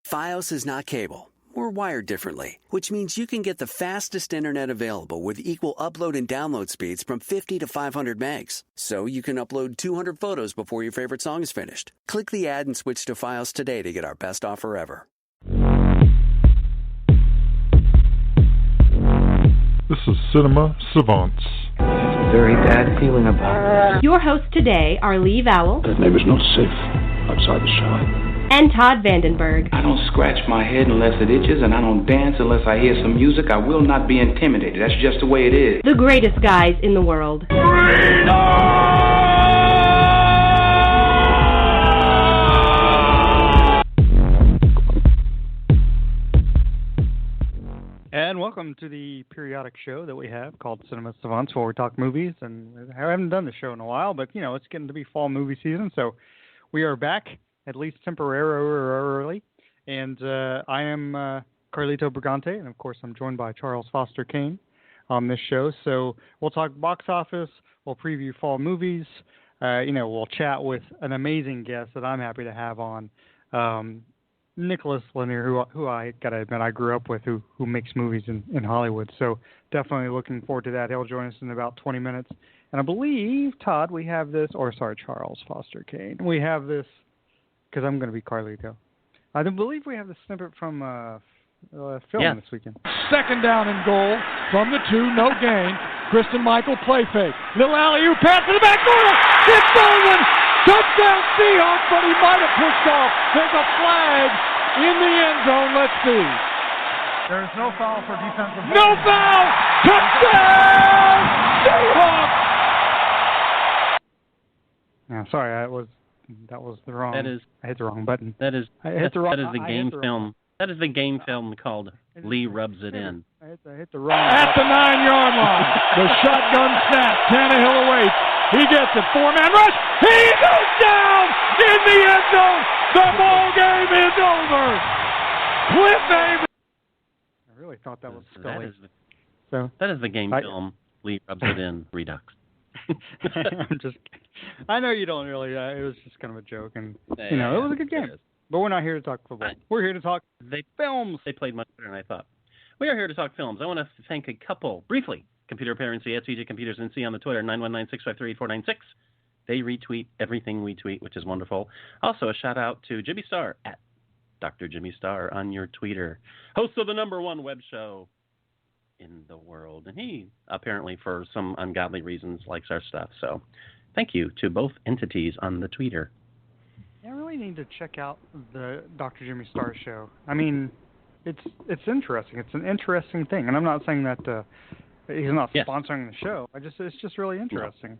Fios is not cable. We're wired differently, which means you can get the fastest internet available with equal upload and download speeds from 50 to 500 megs. So you can upload 200 photos before your favorite song is finished. Click the ad and switch to Fios today to get our best offer ever. This is Cinema Savants. Very bad feeling about it. Your hosts today are Lee Vowell. That neighbor's not safe outside the shop. And Todd Vandenberg. I don't scratch my head unless it itches, and I don't dance unless I hear some music. I will not be intimidated. That's just the way it is. The greatest guys in the world. And welcome to the periodic show that we have called Cinema Savants, where we talk movies. And I haven't done the show in a while, but, you know, it's getting to be fall movie season, so we are back, at least temporarily. And I am Carlito Brigante, and of course I'm joined by Charles Foster Kane on this show. So we'll talk box office, we'll preview fall movies, we'll chat with an amazing guest that I'm happy to have on, Nicholas Lanier, who I gotta admit I grew up with, who makes movies in Hollywood. So definitely looking forward to that. He'll join us in about 20 minutes. And I believe, Todd, Charles Foster Kane, we have this, because I'm going to be Carlito. I believe we have the snippet from film this weekend. Second down and goal from the 2, no gain. Kristen Michael play fake. Little alley-oop pass to the back corner. It's Baldwin. Touchdown Seahawks, but he might have pushed off. There's a flag in the end zone. Let's see. There's no foul for defensive. No foul. Touchdown Seahawks. Yeah, sorry, that was the wrong. I hit the wrong button. That is the game film. That is the game film called Lee Rubs It In. I hit the wrong. At the 9-yard line, the shotgun snap. Tannehill awaits. He gets it. 4-man rush. He goes down in the end zone. The ball game is over. Cliffhanger. I really thought that was Scully. That is the game film Lee Rubs It In Redux. I know you don't really. It was just kind of a joke, and it was a good game. But we're not here to talk football. We're here to talk films. They played much better than I thought. We are here to talk films. I want to thank a couple briefly. Computer Parents, SVG Computers NC on the Twitter 919-653-8496. They retweet everything we tweet, which is wonderful. Also, a shout out to Jimmy Star at Dr. Jimmy Star on your Twitter, host of the #1 web show in the world, and he apparently for some ungodly reasons likes our stuff. So thank you to both entities on the Twitter. I really need to check out the Dr. Jimmy Star show. I mean, it's interesting. It's an interesting thing, and I'm not saying that he's not sponsoring the show. It's just really interesting.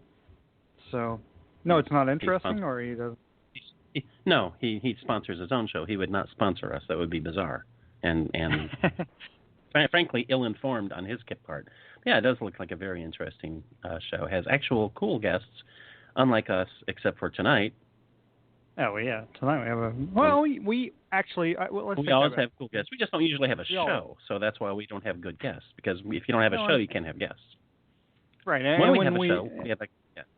So no, it's not interesting, or he doesn't. No, he sponsors his own show. He would not sponsor us. That would be bizarre and frankly ill-informed on his part. Yeah, it does look like a very interesting show. It has actual cool guests, unlike us, except for tonight. Oh, yeah. Tonight we have a... Well, we actually... we always have cool guests. We just don't usually have a show, so that's why we don't have good guests. Because if you don't have a show, you can't have guests. Right. And when we have a show, we have a guest.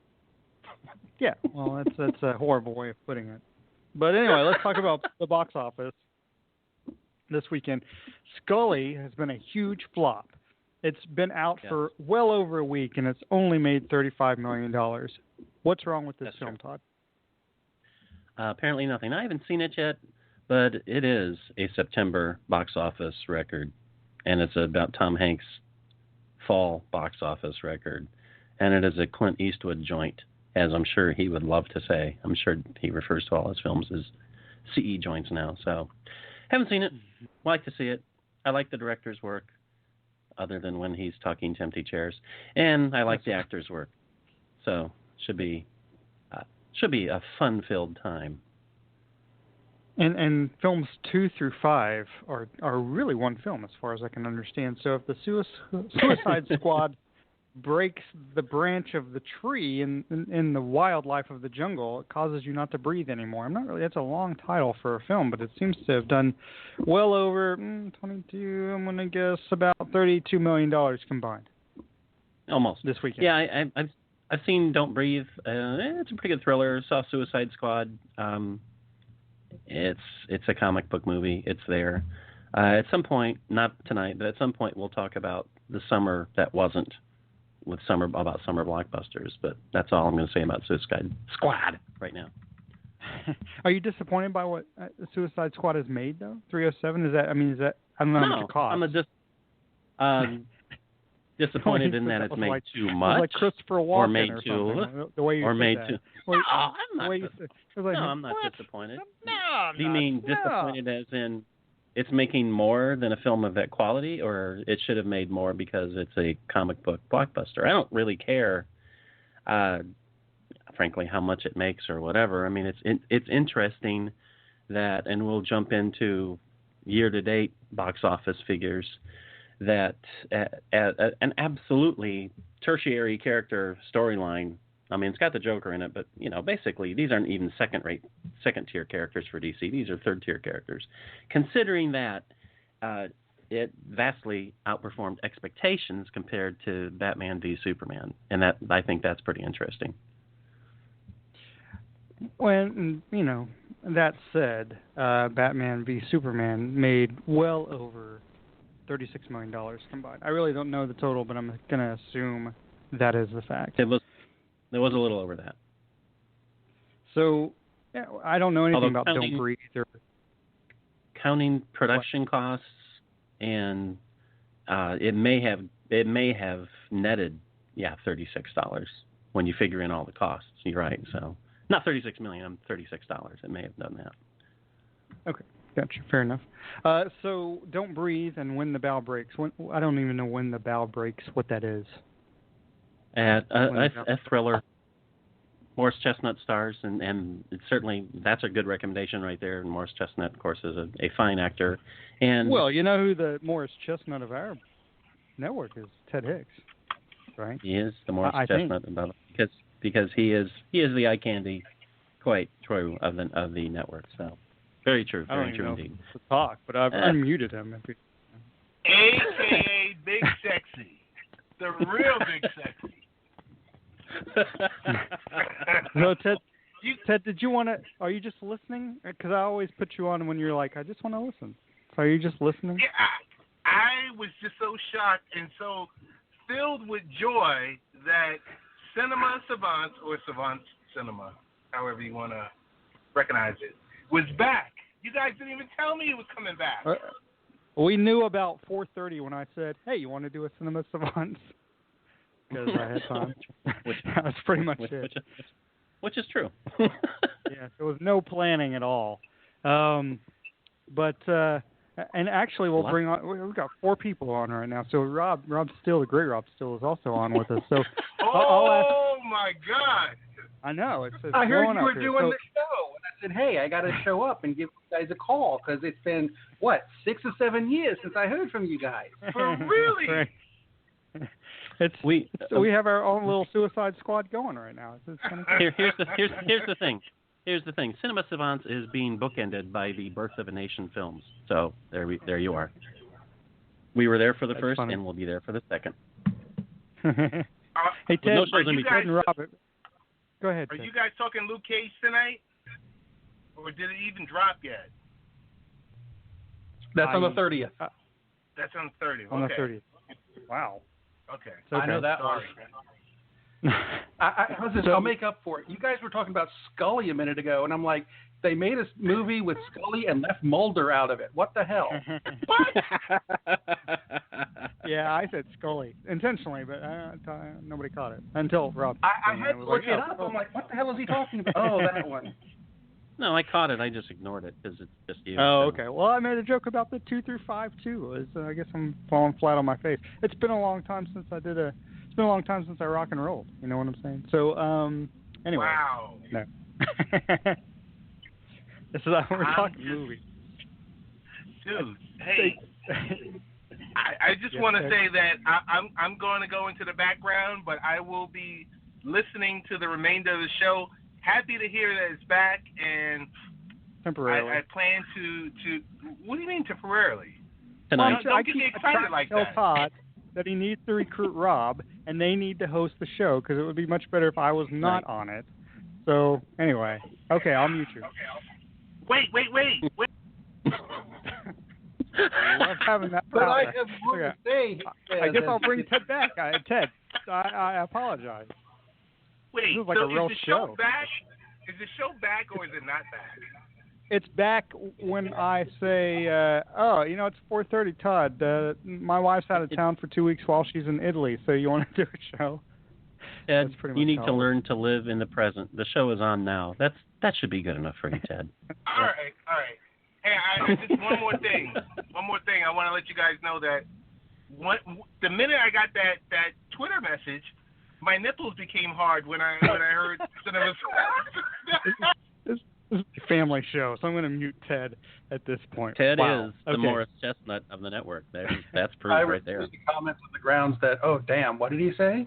Yeah, well, that's a horrible way of putting it. But anyway, let's talk about the box office this weekend. Scully has been a huge flop. It's been out for well over a week, and it's only made $35 million. What's wrong with this film, Todd? Apparently nothing. I haven't seen it yet, but it is a September box office record, and it's about Tom Hanks' fall box office record, and it is a Clint Eastwood joint, as I'm sure he would love to say. I'm sure he refers to all his films as CE joints now, so haven't seen it. Like to see it. I like the director's work, other than when he's talking to empty chairs, and I like the actor's work, so should be a fun-filled time. And films 2 through 5 are really one film, as far as I can understand. So if the Suicide Squad breaks the branch of the tree in the wildlife of the jungle, it causes you not to breathe anymore. I'm not really. That's a long title for a film, but it seems to have done well over 22. I'm going to guess about $32 million combined. Almost this weekend. Yeah, I've seen Don't Breathe. It's a pretty good thriller. Saw Suicide Squad. It's a comic book movie. It's there. At some point, not tonight, but at some point, we'll talk about the summer that wasn't about summer blockbusters. But that's all I'm going to say about Suicide Squad right now. Are you disappointed by what Suicide Squad has made, though? 307? Is that I don't know how much it costs. I'm disappointed in that it's made too much, like Christopher Walken or made or too, something, the way you or said made that. too. Well, I'm not disappointed. No, I'm Do you mean not. disappointed as in it's making more than a film of that quality, or it should have made more because it's a comic book blockbuster? I don't really care, frankly, how much it makes or whatever. I mean, it's interesting that, and we'll jump into year-to-date box office figures, that an absolutely tertiary character storyline. I mean, it's got the Joker in it, but basically these aren't even second-tier characters for DC. These are third-tier characters. Considering that it vastly outperformed expectations compared to Batman v Superman, and that I think that's pretty interesting. Well, that said, Batman v Superman made well over $36 million combined. I really don't know the total, but I'm going to assume that is the fact. It was a little over that. So, yeah, I don't know anything about counting, Don't Breathe. Counting production costs, and it may have netted, $36 when you figure in all the costs. You're right. So not $36 million, $36. It may have done that. Okay. Gotcha. Fair enough. So, Don't Breathe and When the Bow Breaks. I don't even know When the Bow Breaks, what that is. A thriller. Morris Chestnut stars, and it's certainly that's a good recommendation right there. And Morris Chestnut, of course, is a fine actor. And well, you know who the Morris Chestnut of our network is? Ted Hicks, right? He is the Morris Chestnut because he is the eye candy, quite true of the network. So. Very true. Very true indeed. To talk, but I've unmuted him. AKA Big Sexy, the real Big Sexy. So Ted, did you want to? Are you just listening? Because I always put you on when you're like, I just want to listen. So are you just listening? Yeah, I was just so shocked and so filled with joy that Cinema Savants, or Savants Cinema, however you want to recognize it, was back. You guys didn't even tell me it was coming back. We knew about 4:30 when I said, "Hey, you want to do a Cinema Savants?" Because I had time. That's pretty much it. Which is true. Yeah, there was no planning at all. But and actually, we'll bring on. We've got 4 people on right now. So Rob Steele, the great Rob Steele, is also on with us. So my God! I know. It's I heard you were doing the show, and I said, "Hey, I got to show up and give you guys a call because it's been 6 or 7 years since I heard from you guys." For really? Right. We have our own little Suicide Squad going right now. It's kind of cool. Here's the thing. Here's the thing. Cinema Savants is being bookended by the Birth of a Nation films. So there you are. We were there for the first, and we'll be there for the second. Hey Ted, Ted and Robert. Go ahead. Are Ted. you guys talking Luke Cage tonight? Or did it even drop yet? That's on the 30th. That's on the 30th. On the 30th. Wow. Okay. I know that one. I'll make up for it. You guys were talking about Scully a minute ago, and I'm like, they made a movie with Scully and left Mulder out of it. What the hell? What? Yeah, I said Scully intentionally, but nobody caught it until Rob. I had to look it up. I'm like, what the hell is he talking about? Oh, that one. No, I caught it. I just ignored it because it's just you. Oh, okay. Well, I made a joke about the 2 through 5 too. I guess I'm falling flat on my face. It's been a long time since I did It's been a long time since I rock and rolled. You know what I'm saying? So, anyway. Wow. No. This is we're talking movies. Dude, hey. I just want to say that I'm going to go into the background, but I will be listening to the remainder of the show. Happy to hear that it's back, and temporarily. I plan to. What do you mean temporarily? Tonight. Don't get me excited like that. Tell Todd that he needs to recruit Rob, and they need to host the show because it would be much better if I was not on it. So anyway, okay, I'll mute you. Wait. I love having that But I power. have more to say. I guess I'll bring Ted back. Ted, I apologize. Wait, This is like so a real is the show show. back? Is the show back or is it not back? It's back when I say, it's 4:30, Todd. My wife's out of town for 2 weeks while she's in Italy, so you want to do a show? Ted, That's pretty you much need how to it works. learn to live in the present. The show is on now. That should be good enough for you, Ted. All right. Hey, just one more thing. I want to let you guys know that the minute I got that Twitter message, my nipples became hard when I heard Cinema. This is a family show, so I'm going to mute Ted at this point. Ted Wow. is the Okay. Morris Chestnut of the network. That's proof I right there. received the comments on the grounds that, oh, damn, what did he say?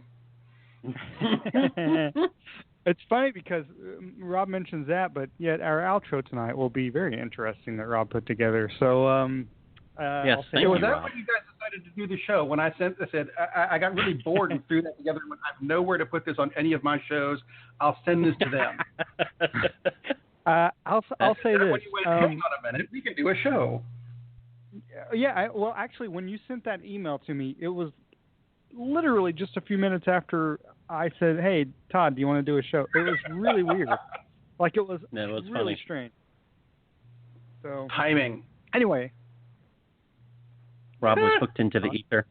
It's funny because Rob mentions that, but yet our outro tonight will be very interesting that Rob put together. So, Yes, I'll say thank Was you, that Rob. when you guys decided to do the show? When I said I got really bored and threw that together. And went, I have nowhere to put this on any of my shows. I'll send this to them. I'll say When this. you went, hang on a minute, we can do a show. Well, actually, when you sent that email to me, it was literally just a few minutes after I said, "Hey, Todd, do you want to do a show?" It was really weird. Like it was really funny. strange. So Timing. anyway, Rob was hooked into the ether.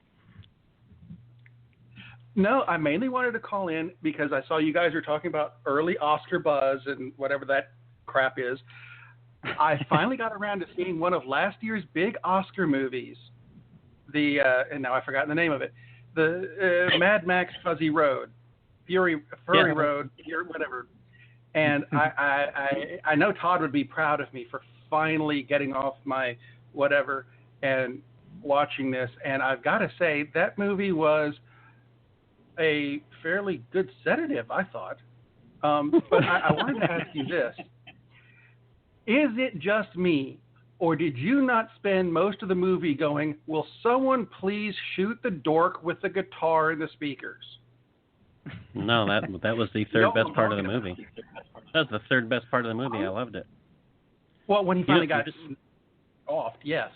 No, I mainly wanted to call in because I saw you guys were talking about early Oscar buzz and whatever that crap is. I finally got around to seeing one of last year's big Oscar movies. And now I've forgotten the name of it. The Mad Max Fuzzy Road, Furry Road, whatever. And I know Todd would be proud of me for finally getting off my whatever and watching this. And I've got to say that movie was a fairly good sedative, I thought. But I wanted to ask you this. Is it just me, or did you not spend most of the movie going, will someone please shoot the dork with the guitar and the speakers? No, that was the third best part of the movie. That was the third best part of the movie. I loved it. Well, when he finally got just off, yes.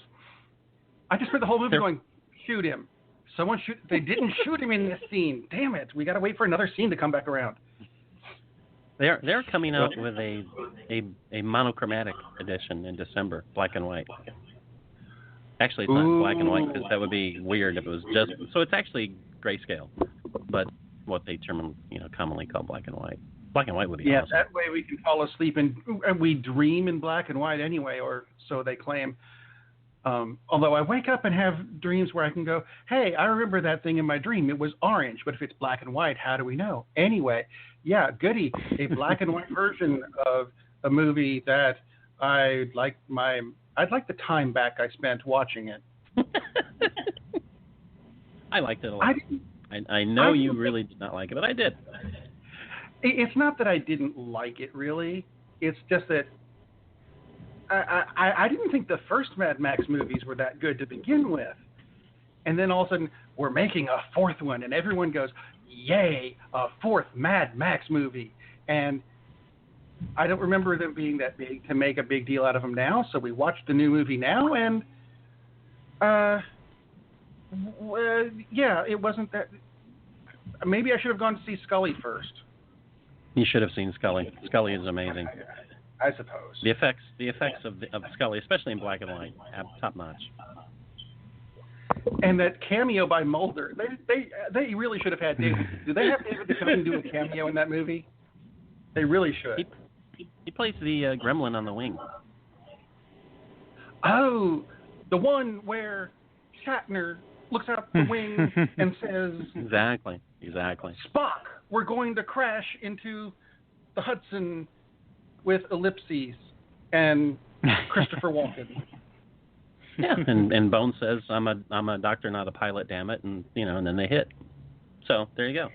I just spent the whole movie going, shoot him. Someone shoot. They didn't shoot him in this scene. Damn it. We got to wait for another scene to come back around. They're coming out with a monochromatic edition in December, black and white. Actually, it's not black and white because that would be weird if it was just. So it's actually grayscale, but what they commonly call black and white. Black and white would be awesome. That way we can fall asleep and we dream in black and white anyway, or so they claim. Although I wake up and have dreams where I can go, hey, I remember that thing in my dream. It was orange, but if it's black and white, how do we know? Anyway, yeah, goody. A black and white version of a movie that I'd like the time back I spent watching it. I liked it a lot. I know you really did not like it, but I did. It's not that I didn't like it, really. It's just that I didn't think the first Mad Max movies were that good to begin with. And then all of a sudden, we're making a fourth one, and everyone goes, yay, a fourth Mad Max movie. And I don't remember them being that big to make a big deal out of them now, so we watched the new movie now, and it wasn't that. Maybe I should have gone to see Scully first. You should have seen Scully. Scully is amazing. I suppose. The effects of Scully, especially in black and white, top notch. And that cameo by Mulder, they really should have had David. Do they have David Duchovny do a cameo in that movie? They really should. He plays the gremlin on the wing. Oh, the one where Shatner looks out the wing and says, Exactly. Spock, we're going to crash into the Hudson with ellipses and Christopher Walken. Yeah, and Bones says, "I'm a doctor, not a pilot, damn it," and and then they hit. So there you go.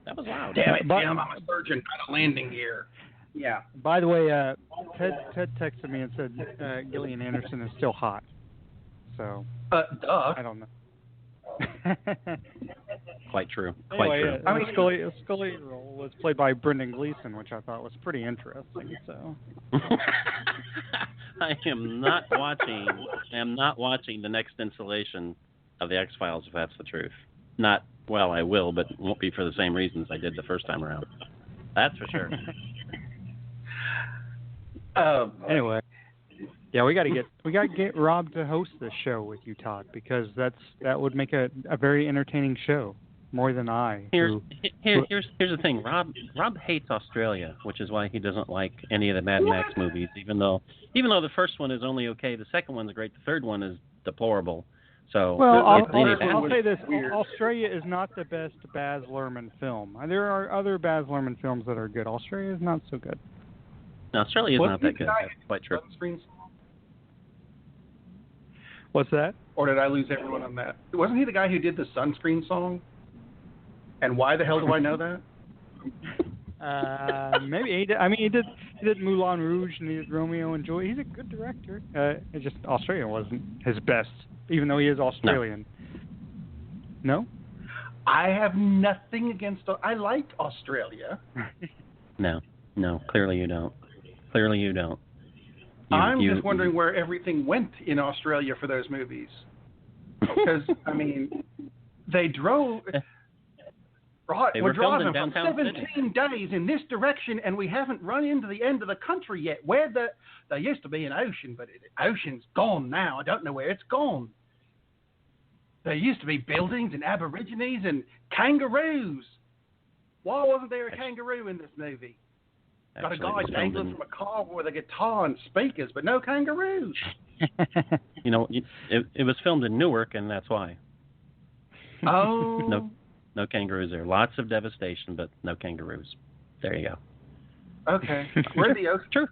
That was loud. Damn it, Jim, I'm a surgeon, not a landing gear. Yeah. By the way, Ted texted me and said Gillian Anderson is still hot. So duh. I don't know. quite true. Quite Anyway, true. I mean, Scully role was played by Brendan Gleeson, which I thought was pretty interesting. So. I am not watching the next installation of the X-Files, if that's the truth. Not, well, I will, but it won't be for the same reasons I did the first time around. That's for sure. Anyway, yeah, we got to get Rob to host this show with you, Todd, because that would make a very entertaining show, more than I. Here's the thing. Rob hates Australia, which is why he doesn't like any of the Mad Max movies. Even though the first one is only okay, the second one's great, the third one is deplorable. So I'll say this: Australia is not the best Baz Luhrmann film. There are other Baz Luhrmann films that are good. Australia is not so good. No, Australia is not that good. That's quite true. What's that? Or did I lose everyone on that? Wasn't he the guy who did the Sunscreen song? And why the hell do I know that? Maybe he did. I mean, he did Moulin Rouge and he did Romeo and Juliet. He's a good director. It's just Australia wasn't his best, even though he is Australian. No? I have nothing against. I like Australia. No, clearly you don't. I'm just wondering where everything went in Australia for those movies. Because, I mean, they drove. We're driving for 17 days in this direction, and we haven't run into the end of the country yet. There used to be an ocean, but the ocean's gone now. I don't know where it's gone. There used to be buildings and aborigines and kangaroos. Why wasn't there a kangaroo in this movie? Got a guy dangling from a car with a guitar and speakers, but no kangaroos. It was filmed in Newark, and that's why. Oh. No kangaroos there. Lots of devastation, but no kangaroos. There you go. Okay. Where the ocean? True.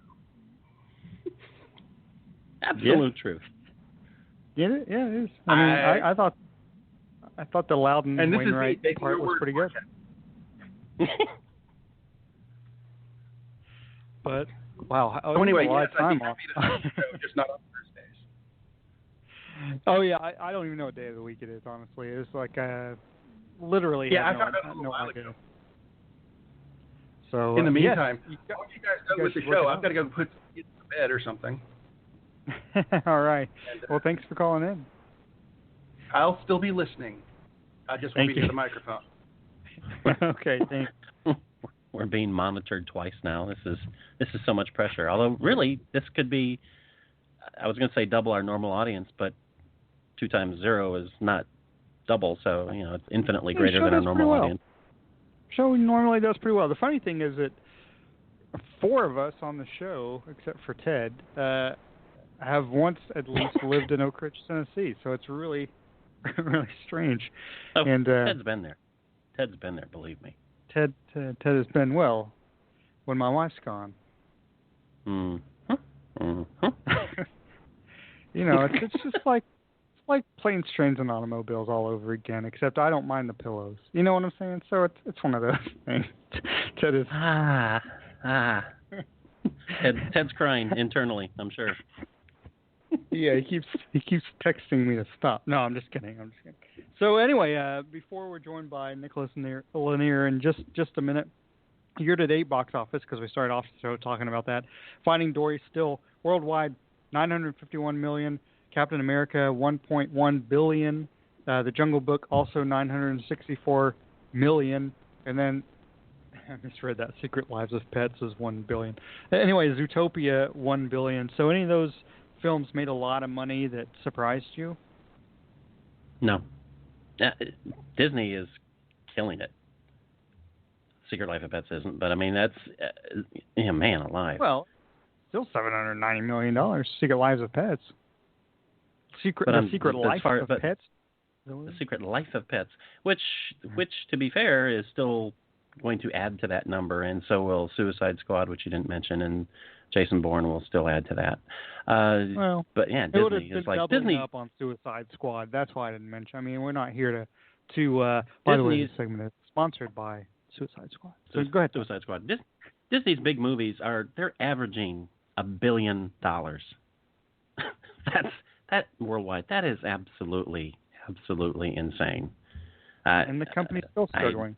Absolute truth. Yeah, it is. I mean, I thought the Loudon and Wainwright part was pretty good. But wow. Anyway, yes, I think just not on Thursdays. Oh yeah, I don't even know what day of the week it is. Honestly, it's like literally. Yeah, I found out a little while ago. So in the meantime, you guys go with the show. I've got to go put some kids to bed or something. All right. Well, thanks for calling in. I'll still be listening. I just won't be near the microphone. Okay, thanks. We're being monitored twice now. This is so much pressure. Although really, this could be, I was going to say double our normal audience, but 2 times 0 is not double, so it's infinitely greater than our normal audience. Show normally does pretty well. The funny thing is that 4 of us on the show, except for Ted, have once at least lived in Oak Ridge, Tennessee. So it's really, really strange. Oh, and Ted's been there. Ted's been there, believe me. Ted has been when my wife's gone. Mm-hmm. Mm-hmm. It's just like planes, trains, and automobiles all over again. Except I don't mind the pillows. You know what I'm saying? So it's one of those things. Ted is Ted's crying internally, I'm sure. Yeah, he keeps texting me to stop. No, I'm just kidding. So anyway, before we're joined by Nicholas Lanier in just a minute, year-to-date box office, because we started off the show talking about that. Finding Dory still worldwide $951 million. Captain America $1.1 billion. The Jungle Book also $964 million. And then I misread that. Secret Lives of Pets is $1 billion. Anyway, Zootopia $1 billion. So any of those films made a lot of money that surprised you? No. Disney is killing it. Secret Life of Pets isn't, but I mean that's man alive. Well, still $790 million. Secret Lives of Pets. Secret Life of Pets. The Secret Life of Pets, which to be fair is still going to add to that number, and so will Suicide Squad, which you didn't mention, and Jason Bourne will still add to that. But yeah, Disney is like Disney up on Suicide Squad. That's why I didn't mention. I mean, we're not here to. By the way, this segment is sponsored by Suicide Squad. So go ahead. Suicide Squad. Disney's big movies they're averaging $1 billion. That's worldwide. That is absolutely insane. And the company's still struggling.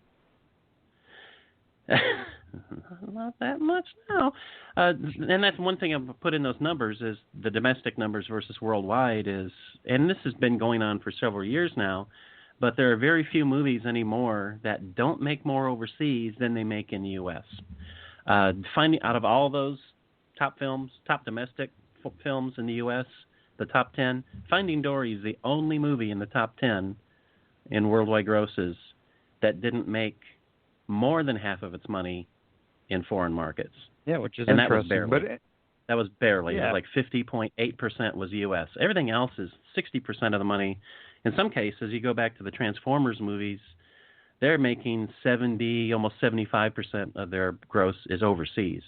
Not that much now. And that's one thing I've put in those numbers is the domestic numbers versus worldwide is, and this has been going on for several years now, but there are very few movies anymore that don't make more overseas than they make in the U.S. Finding out of all those top films, top domestic films in the U.S., the top 10, Finding Dory is the only movie in the top 10 in worldwide grosses that didn't make more than half of its money in foreign markets. Yeah, which is and interesting. That was barely. Yeah. It was like 50.8% was U.S. Everything else is 60% of the money. In some cases, you go back to the Transformers movies, they're making 70, almost 75% of their gross is overseas.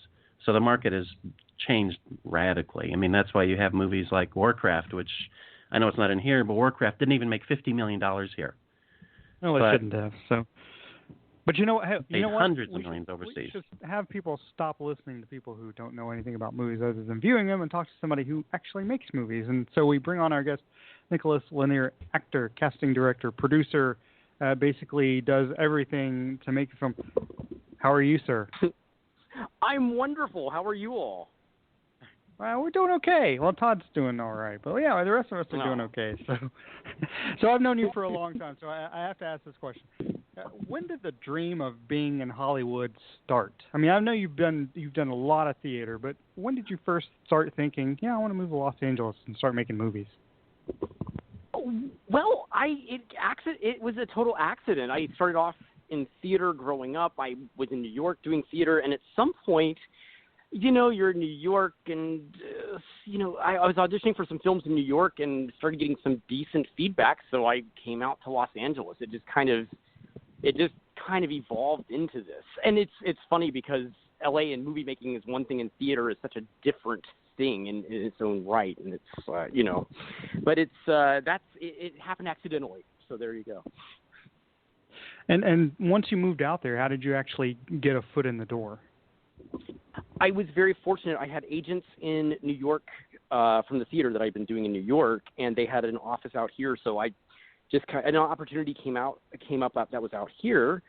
So the market has changed radically. I mean, that's why you have movies like Warcraft, which I know it's not in here, but Warcraft didn't even make $50 million here. No, it shouldn't have. So, but you know what? Hundreds of millions overseas. We should have people stop listening to people who don't know anything about movies other than viewing them and talk to somebody who actually makes movies. And so we bring on our guest, Nicholas Lanier, actor, casting director, producer, basically does everything to make a film. How are you, sir? I'm wonderful. How are you all? Well, we're doing okay. Well, Todd's doing all right, but yeah, the rest of us are doing okay. So I've known you for a long time, so I have to ask this question: when did the dream of being in Hollywood start? I mean, I know you've done a lot of theater, but when did you first start thinking, I want to move to Los Angeles and start making movies? Well, it was a total accident. I started off in theater growing up. I was in New York doing theater, and at some point, you're in New York, and I was auditioning for some films in New York and started getting some decent feedback. So I came out to Los Angeles. It just kind of evolved into this. And it's funny because LA and movie making is one thing, and theater is such a different thing in its own right. And it's but it happened accidentally. So there you go. And once you moved out there, how did you actually get a foot in the door? I was very fortunate. I had agents in New York from the theater that I'd been doing in New York, and they had an office out here. So I just an opportunity came up that was out here,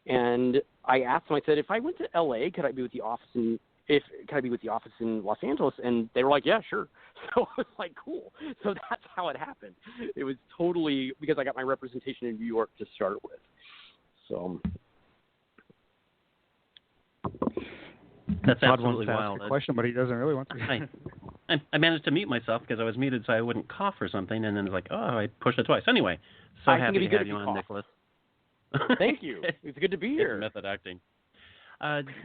and I asked them. I said, if I went to L.A., could I be with the office in Los Angeles? And they were like, yeah, sure. So I was like, cool. So that's how it happened. It was totally because I got my representation in New York to start with. So. That's Todd absolutely wants to wild. Ask a question, but he doesn't really want to. I managed to mute myself because I was muted, so I wouldn't cough or something, and then it's like, I pushed it twice. Anyway, so happy to have you on, Nicholas. Thank you. It's good to be here. Method acting.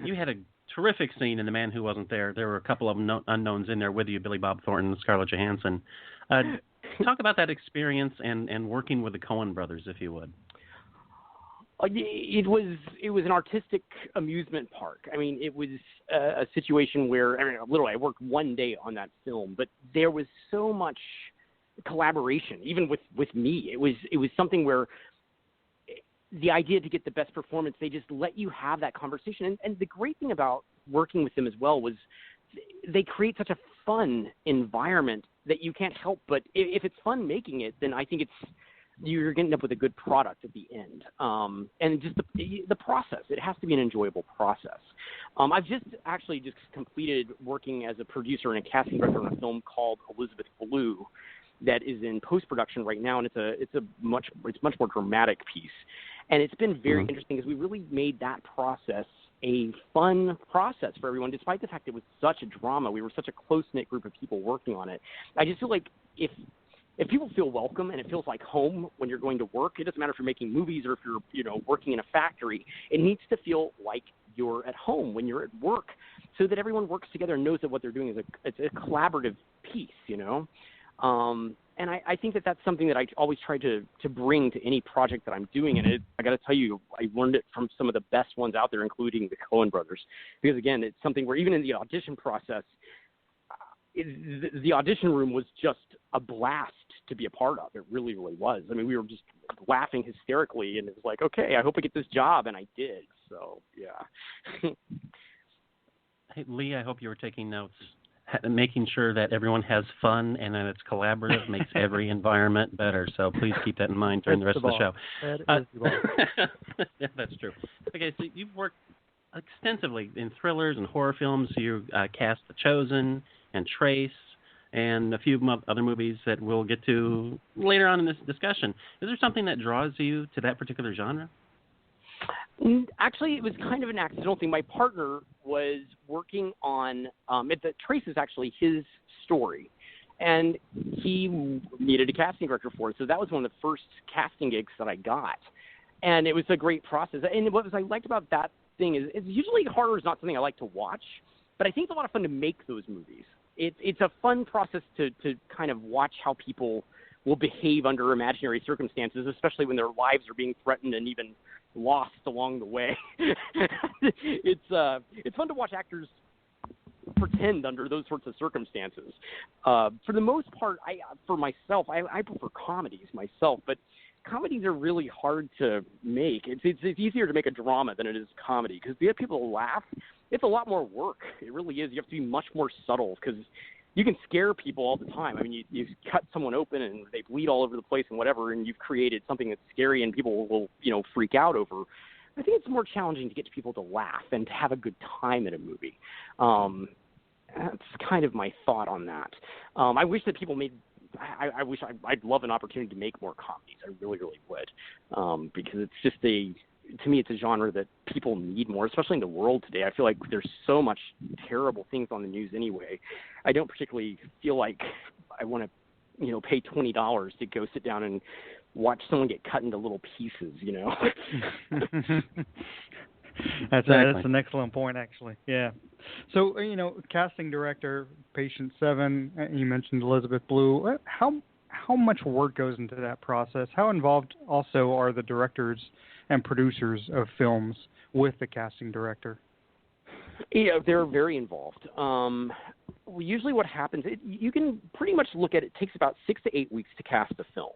You had a terrific scene in The Man Who Wasn't There. There were a couple of unknowns in there with you, Billy Bob Thornton and Scarlett Johansson. Talk about that experience and working with the Coen brothers, if you would. It was an artistic amusement park. I mean, it was a situation where literally I worked one day on that film, but there was so much collaboration, even with me. It was something where the idea to get the best performance, they just let you have that conversation. And the great thing about working with them as well was they create such a fun environment that you can't help but if it's fun making it, then I think you're going to end up with a good product at the end. And just the process, it has to be an enjoyable process. I've just completed working as a producer and a casting director on a film called Elizabeth Blue that is in post-production right now, and it's much more dramatic piece. And it's been very interesting because we really made that process a fun process for everyone, despite the fact it was such a drama. We were such a close-knit group of people working on it. I just feel like if people feel welcome and it feels like home when you're going to work, it doesn't matter if you're making movies or if you're working in a factory, it needs to feel like you're at home when you're at work so that everyone works together and knows that what they're doing is it's a collaborative piece, And I think that's something that I always try to bring to any project that I'm doing. And I got to tell you, I learned it from some of the best ones out there, including the Coen brothers. Because, again, it's something where even in the audition process, the audition room was just a blast to be a part of. It really, really was. I mean, we were just laughing hysterically, and it was like, okay, I hope I get this job, and I did. So, yeah. Hey, Lee, I hope you were taking notes. making sure that everyone has fun and that it's collaborative makes every environment better. So please keep that in mind during the rest of the show. That is the ball. Yeah, that's true. Okay, so you've worked extensively in thrillers and horror films. You cast The Chosen and Trace and a few other movies that we'll get to later on in this discussion. Is there something that draws you to that particular genre? Actually, it was kind of an accidental thing. My partner was working on the Trace is actually his story, and he needed a casting director for it. So that was one of the first casting gigs that I got, and it was a great process. And what I liked about that thing is usually horror is not something I like to watch, but I think it's a lot of fun to make those movies. It's a fun process to kind of watch how people will behave under imaginary circumstances, especially when their lives are being threatened and even lost along the way. It's fun to watch actors pretend under those sorts of circumstances. For the most part, for myself, I prefer comedies myself, but comedies are really hard to make. It's easier to make a drama than it is a comedy because to get people to laugh, it's a lot more work. It really is. You have to be much more subtle because you can scare people all the time. I mean, you cut someone open and they bleed all over the place and whatever, and you've created something that's scary and people will freak out over. I think it's more challenging to get people to laugh and to have a good time in a movie. That's kind of my thought on that. I wish that people made. I'd love an opportunity to make more comedies. I really, really would, because it's just to me, it's a genre that people need more, especially in the world today. I feel like there's so much terrible things on the news anyway. I don't particularly feel like I want to, pay $20 to go sit down and watch someone get cut into little pieces, That's an excellent point, actually. Yeah. So, casting director, Patient 7, you mentioned Elizabeth Blue. How much work goes into that process? How involved also are the directors and producers of films with the casting director? Yeah, they're very involved. Usually what happens, you can pretty much look at it takes about 6 to 8 weeks to cast a film.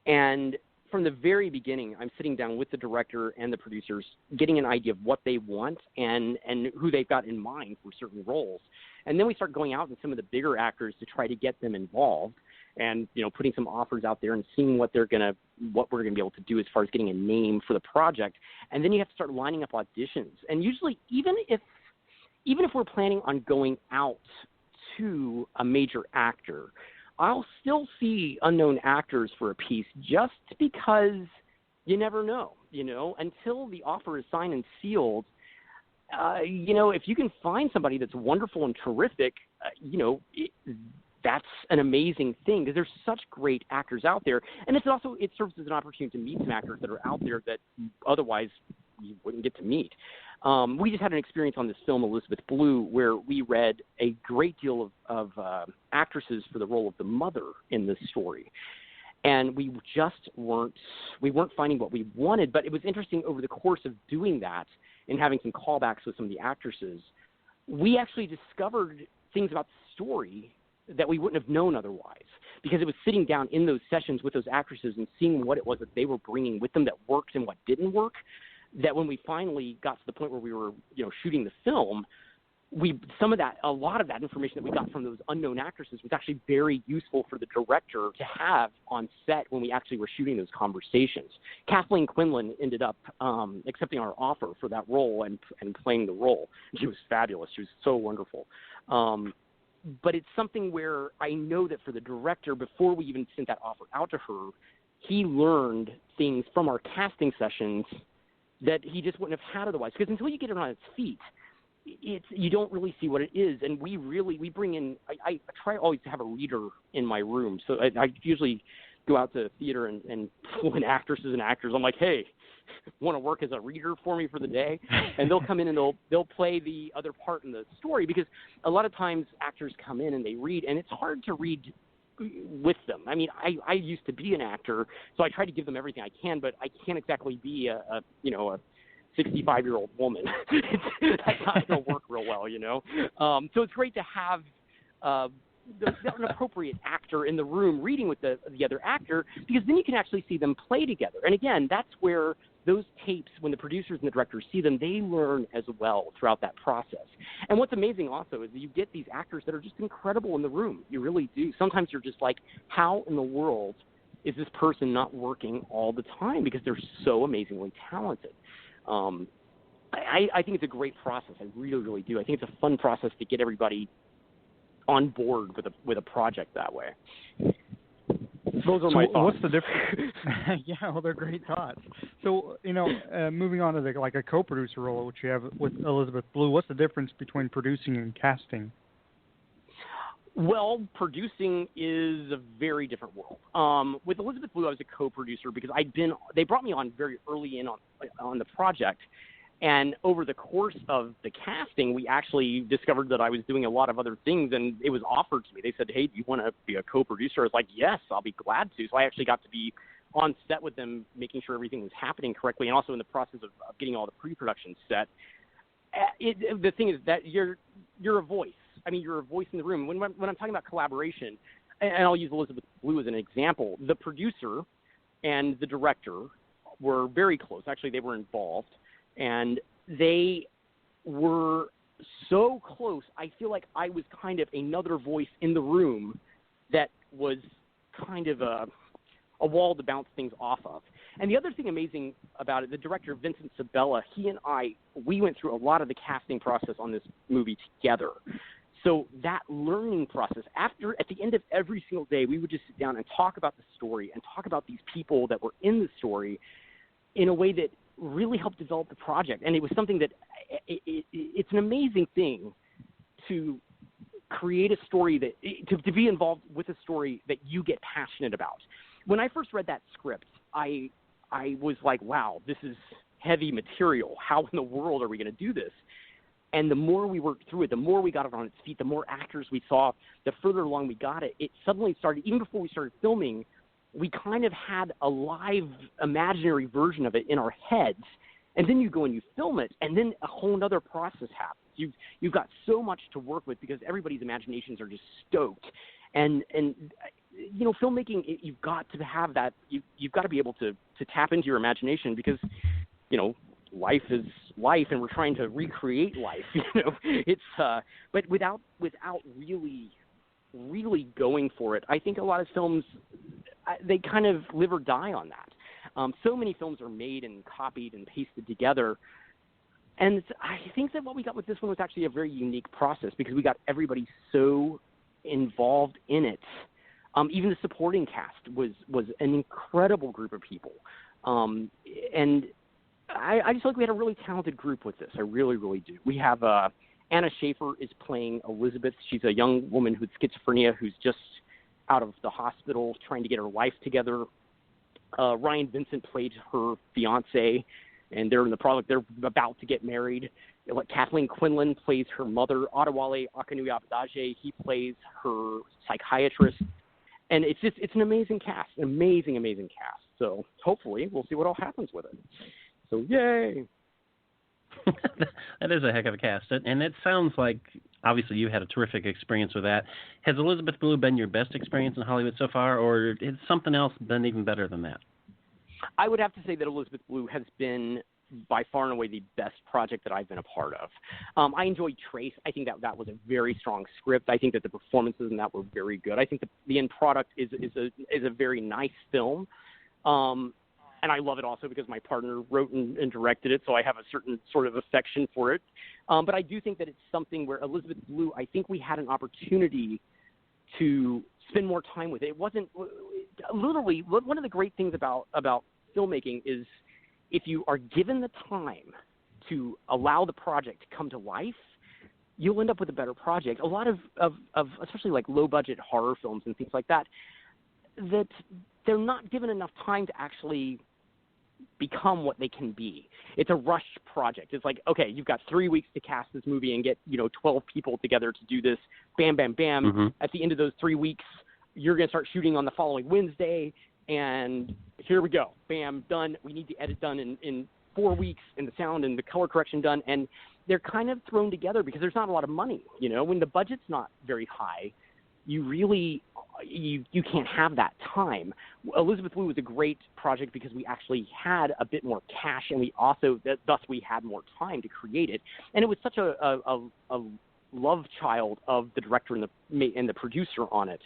And from the very beginning, I'm sitting down with the director and the producers, getting an idea of what they want and who they've got in mind for certain roles. And then we start going out to some of the bigger actors to try to get them involved and, putting some offers out there and seeing what we're going to be able to do as far as getting a name for the project. And then you have to start lining up auditions. And usually, even if we're planning on going out to a major actor, I'll still see unknown actors for a piece just because you never know, until the offer is signed and sealed. If you can find somebody that's wonderful and terrific, that's an amazing thing because there's such great actors out there. And it serves as an opportunity to meet some actors that are out there that otherwise you wouldn't get to meet. We just had an experience on this film, Elizabeth Blue, where we read a great deal of actresses for the role of the mother in this story. And we weren't finding what we wanted, but it was interesting over the course of doing that and having some callbacks with some of the actresses, we actually discovered things about the story that we wouldn't have known otherwise, because it was sitting down in those sessions with those actresses and seeing what it was that they were bringing with them that worked and what didn't work, that when we finally got to the point where we were, shooting the film, a lot of that information that we got from those unknown actresses was actually very useful for the director to have on set when we actually were shooting those conversations. Kathleen Quinlan ended up accepting our offer for that role and playing the role. She was fabulous. She was so wonderful. But it's something where I know that for the director, before we even sent that offer out to her, he learned things from our casting sessions that he just wouldn't have had otherwise. Because until you get it on its feet, you don't really see what it is. And we bring in, I try always to have a reader in my room. So I usually go out to theater and pull in actresses and actors. I'm like, hey, want to work as a reader for me for the day? And they'll come in and they'll play the other part in the story, because a lot of times actors come in and they read, and it's hard to read with them. I mean, I used to be an actor, so I try to give them everything I can, but I can't exactly be a 65-year-old woman. That's not going to work real well, So it's great to have an appropriate actor in the room reading with the other actor, because then you can actually see them play together. And again, that's where those tapes, when the producers and the directors see them, they learn as well throughout that process. And what's amazing also is that you get these actors that are just incredible in the room. You really do. Sometimes you're just like, how in the world is this person not working all the time? Because they're so amazingly talented. I think it's a great process. I really, really do. I think it's a fun process to get everybody on board with a project that way. Those are my thoughts. What's the difference? Yeah, well, they're great thoughts. So, moving on to a co-producer role, which you have with Elizabeth Blue, what's the difference between producing and casting? Well, producing is a very different world. With Elizabeth Blue, I was a co-producer because they brought me on very early in on the project. And over the course of the casting, we actually discovered that I was doing a lot of other things, and it was offered to me. They said, hey, do you want to be a co-producer? I was like, yes, I'll be glad to. So I actually got to be on set with them, making sure everything was happening correctly, and also in the process of getting all the pre-production set. The thing is that you're a voice. I mean, you're a voice in the room. When I'm talking about collaboration, and I'll use Elizabeth Blue as an example, the producer and the director were very close. Actually, they were involved. And they were so close, I feel like I was kind of another voice in the room that was kind of a wall to bounce things off of. And the other thing amazing about it, the director, Vincent Sabella, he and we went through a lot of the casting process on this movie together. So that learning process, at the end of every single day, we would just sit down and talk about the story and talk about these people that were in the story in a way that really helped develop the project. And it was something that it's an amazing thing to create a story to be involved with a story that you get passionate about. When I first read that script, I was like, wow, this is heavy material. How in the world are we going to do this? And the more we worked through it, the more we got it on its feet, the more actors we saw, the further along we got it, it suddenly started, even before we started filming, we kind of had a live imaginary version of it in our heads, and then you go and you film it, and then a whole other process happens. You've got so much to work with because everybody's imaginations are just stoked, and filmmaking, you've got to have that. You've got to be able to tap into your imagination because life is life, and we're trying to recreate life. It's but without really going for it, I think a lot of films, they kind of live or die on that. So many films are made and copied and pasted together. And I think that what we got with this one was actually a very unique process because we got everybody so involved in it. Even the supporting cast was an incredible group of people. And I just feel like we had a really talented group with this. I really, really do. We have Anna Schaefer is playing Elizabeth. She's a young woman with schizophrenia who's just out of the hospital trying to get her life together. Ryan Vincent played her fiance, and they're in the product. They're about to get married. Kathleen Quinlan plays her mother. Adewale Akinnuyi-Abadeje, he plays her psychiatrist. And it's an amazing cast, an amazing, amazing cast. So hopefully we'll see what all happens with it. So yay! That is a heck of a cast. And it sounds like, obviously, you had a terrific experience with that. Has Elizabeth Blue been your best experience in Hollywood so far, or has something else been even better than that? I would have to say that Elizabeth Blue has been by far and away the best project that I've been a part of. I enjoyed Trace. I think that was a very strong script. I think that the performances in that were very good. I think the end product is a very nice film. And I love it also because my partner wrote and directed it, so I have a certain sort of affection for it. But I do think that it's something where Elizabeth Blue, I think we had an opportunity to spend more time with it. It wasn't – literally, one of the great things about filmmaking is if you are given the time to allow the project to come to life, you'll end up with a better project. A lot of especially like low-budget horror films and things like that they're not given enough time to actually become what they can be. It's a rushed project. It's like, okay, you've got 3 weeks to cast this movie and get 12 people together to do this. Bam, bam, bam. Mm-hmm. At the end of those 3 weeks, you're going to start shooting on the following Wednesday, and here we go. Bam, done. We need the edit done in 4 weeks, and the sound and the color correction done, and they're kind of thrown together because there's not a lot of money. When the budget's not very high, you really you can't have that time. Elizabeth Wu was a great project because we actually had a bit more cash, and we also thus we had more time to create it. And it was such a love child of the director and the producer on it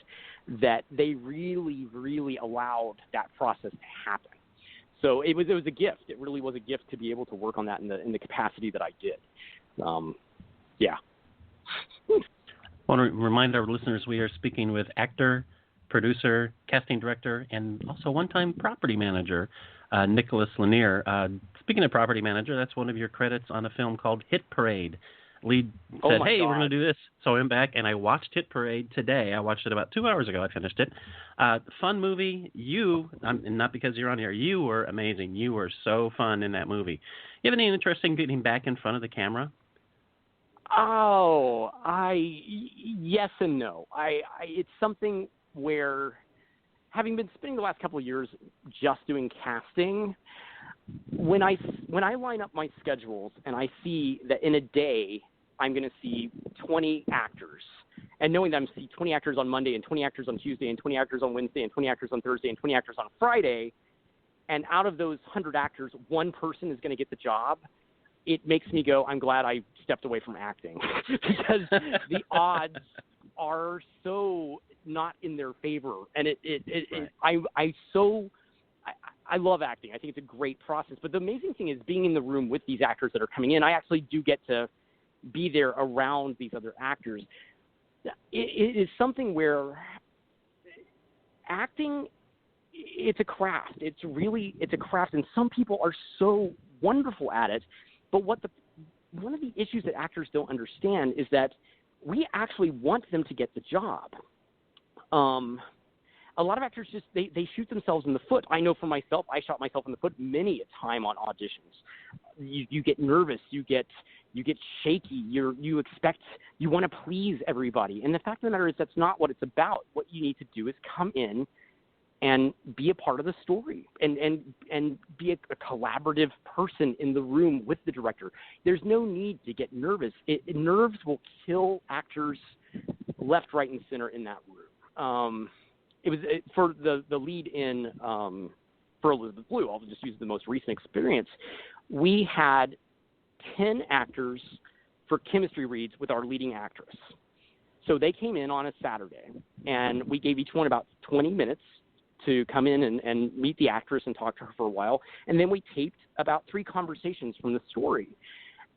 that they really, really allowed that process to happen. So it was a gift. It really was a gift to be able to work on that in the capacity that I did. Yeah. I want to remind our listeners we are speaking with actor, producer, casting director, and also one-time property manager, Nicholas Lanier. Speaking of property manager, that's one of your credits on a film called Hit Parade. Lead said, hey, we're going to do this. So I went back and I watched Hit Parade today. I watched it about 2 hours ago. I finished it. Fun movie. And not because you're on here, you were amazing. You were so fun in that movie. You have any interest in getting back in front of the camera? Oh, yes and no. It's something where, having been spending the last couple of years just doing casting, when I line up my schedules and I see that in a day I'm going to see 20 actors, and knowing that I'm going to see 20 actors on Monday and 20 actors on Tuesday and 20 actors on Wednesday and 20 actors on Thursday and 20 actors on Friday, and out of those 100 actors, one person is going to get the job, it makes me go, I'm glad I stepped away from acting because the odds are so not in their favor. And I love acting. I think it's a great process. But the amazing thing is being in the room with these actors that are coming in. I actually do get to be there around these other actors. It is something where acting, it's a craft. It's a craft, and some people are so wonderful at it. But one of the issues that actors don't understand is that we actually want them to get the job. A lot of actors just they shoot themselves in the foot. I know for myself, I shot myself in the foot many a time on auditions. You get nervous, you get shaky, you want to please everybody. And the fact of the matter is that's not what it's about. What you need to do is come in and be a part of the story and be a collaborative person in the room with the director. There's no need to get nervous. Nerves will kill actors left, right, and center in that room. It was for the lead in for Elizabeth Blue. I'll just use the most recent experience. We had 10 actors for chemistry reads with our leading actress. So they came in on a Saturday, and we gave each one about 20 minutes to come in and meet the actress and talk to her for a while. And then we taped about 3 conversations from the story.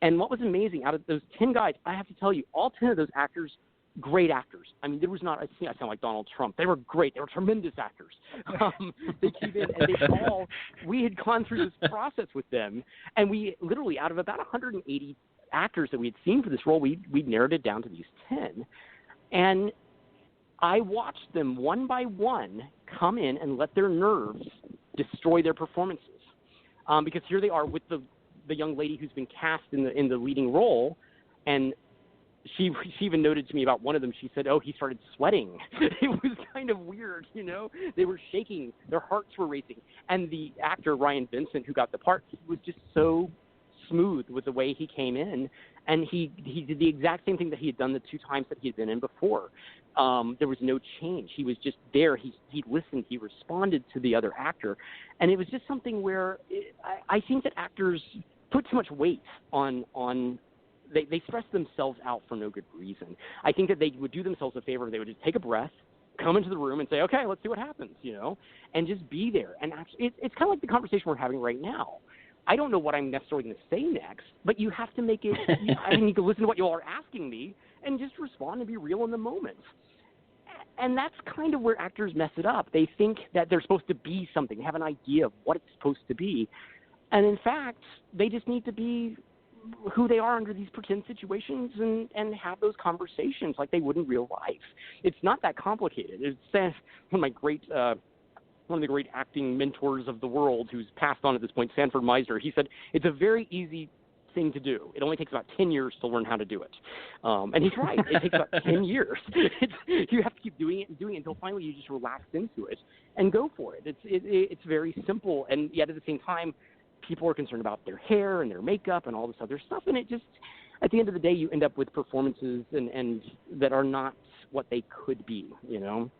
And what was amazing, out of those 10 guys, I have to tell you, all 10 of those actors, great actors. I mean, there was not, I sound like Donald Trump. They were great. They were tremendous actors. They came in and we had gone through this process with them. And we literally, out of about 180 actors that we had seen for this role, we narrowed it down to these 10. And I watched them one by one come in and let their nerves destroy their performances. Because here they are with the young lady who's been cast in the leading role, and she even noted to me about one of them. She said, "Oh, he started sweating." It was kind of weird, you know. They were shaking, their hearts were racing, and the actor Ryan Vincent, who got the part, he was just so smooth with the way he came in, and he did the exact same thing that he had done the 2 times that he had been in before. There was no change. He was just there. He listened. He responded to the other actor, and it was just something where I think that actors put too much weight on. They stress themselves out for no good reason. I think that they would do themselves a favor if they would just take a breath, come into the room, and say, "Okay, let's see what happens," you know, and just be there. And actually, it's kind of like the conversation we're having right now. I don't know what I'm necessarily going to say next, but you have to make it. I need to listen to what you all are asking me and just respond and be real in the moment. And that's kind of where actors mess it up. They think that they're supposed to be something, have an idea of what it's supposed to be, and in fact, they just need to be who they are under these pretend situations and have those conversations like they would in real life. It's not that complicated. It's one of the great acting mentors of the world, who's passed on at this point, Sanford Meisner. He said it's a very easy thing to do. It only takes about 10 years to learn how to do it. And he's right. It takes about 10 years. You have to keep doing it and doing it until finally you just relax into it and go for it. It's very simple, and yet at the same time, people are concerned about their hair and their makeup and all this other stuff, and it just, at the end of the day, you end up with performances and that are not what they could be, you know.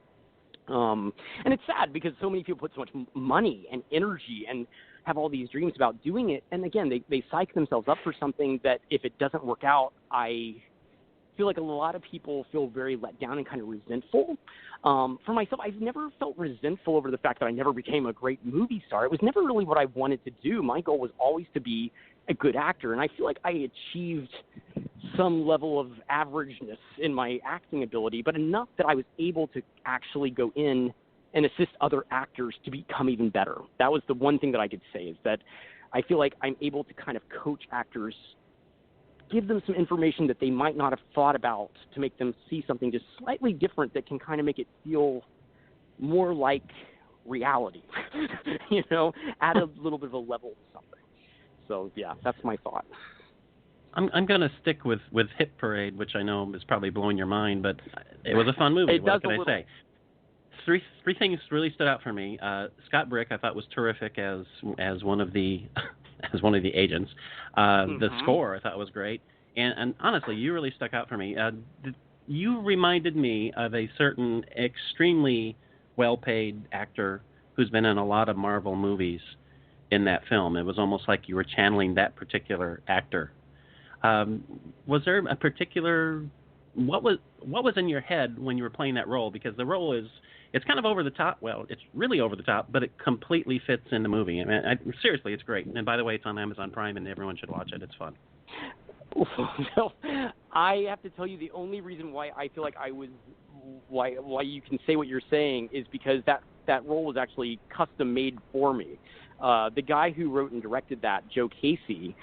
And it's sad because so many people put so much money and energy and have all these dreams about doing it. And again, they psych themselves up for something that if it doesn't work out, I feel like a lot of people feel very let down and kind of resentful. For myself, I've never felt resentful over the fact that I never became a great movie star. It was never really what I wanted to do. My goal was always to be a good actor, and I feel like I achieved some level of averageness in my acting ability, but enough that I was able to actually go in and assist other actors to become even better. That was the one thing that I could say, is that I feel like I'm able to kind of coach actors, give them some information that they might not have thought about to make them see something just slightly different that can kind of make it feel more like reality, add a little bit of a level to something. So, yeah, that's my thought. I'm going to stick with Hit Parade, which I know is probably blowing your mind, but it was a fun movie. What can I say? Three things really stood out for me. Scott Brick, I thought, was terrific as one of the agents. The score, I thought, was great. And honestly, you really stuck out for me. You reminded me of a certain extremely well-paid actor who's been in a lot of Marvel movies in that film. It was almost like you were channeling that particular actor. Was there a particular what was in your head when you were playing that role? Because the role it's kind of over the top. Well, it's really over the top, but it completely fits in the movie. I mean, seriously, it's great. And by the way, it's on Amazon Prime, and everyone should watch it. It's fun. Well, I have to tell you, the only reason why I feel like why you can say what you're saying is because that role was actually custom made for me. The guy who wrote and directed that, Joe Casey,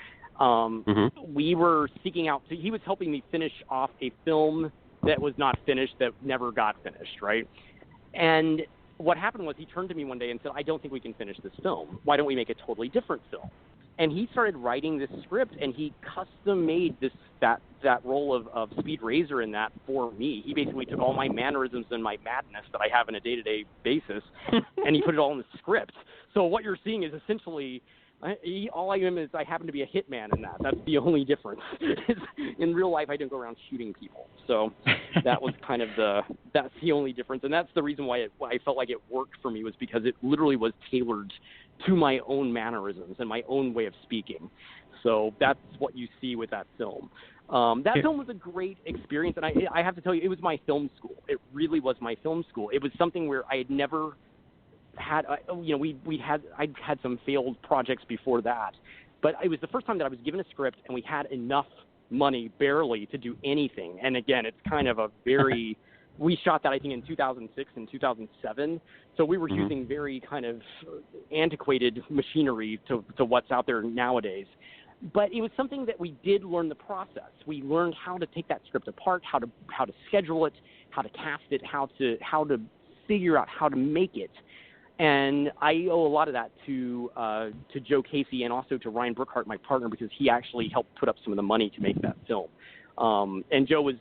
we were seeking out. He was helping me finish off a film that was not finished, that never got finished, right? And what happened was he turned to me one day and said, I don't think we can finish this film. Why don't we make a totally different film? And he started writing this script, and he custom made that role of Speed Racer in that for me. He basically took all my mannerisms and my madness that I have on a day-to-day basis, and he put it all in the script. So what you're seeing is essentially all I am is I happen to be a hitman in that. That's the only difference. In real life, I don't go around shooting people. So that was kind of that's the only difference. And that's the reason why I felt like it worked for me, was because it literally was tailored to my own mannerisms and my own way of speaking. So that's what you see with that film. That film was a great experience, and I have to tell you, it was my film school. It really was my film school. It was something where I had never had, I'd had some failed projects before that, but it was the first time that I was given a script and we had enough money barely to do anything. And again, it's kind of a very, we shot that I think in 2006 and 2007, so we were using very kind of antiquated machinery to what's out there nowadays. But it was something that we did learn the process. We learned how to take that script apart, how to schedule it, how to cast it, how to figure out how to make it. And I owe a lot of that to Joe Casey and also to Ryan Brookhart, my partner, because he actually helped put up some of the money to make that film. And Joe was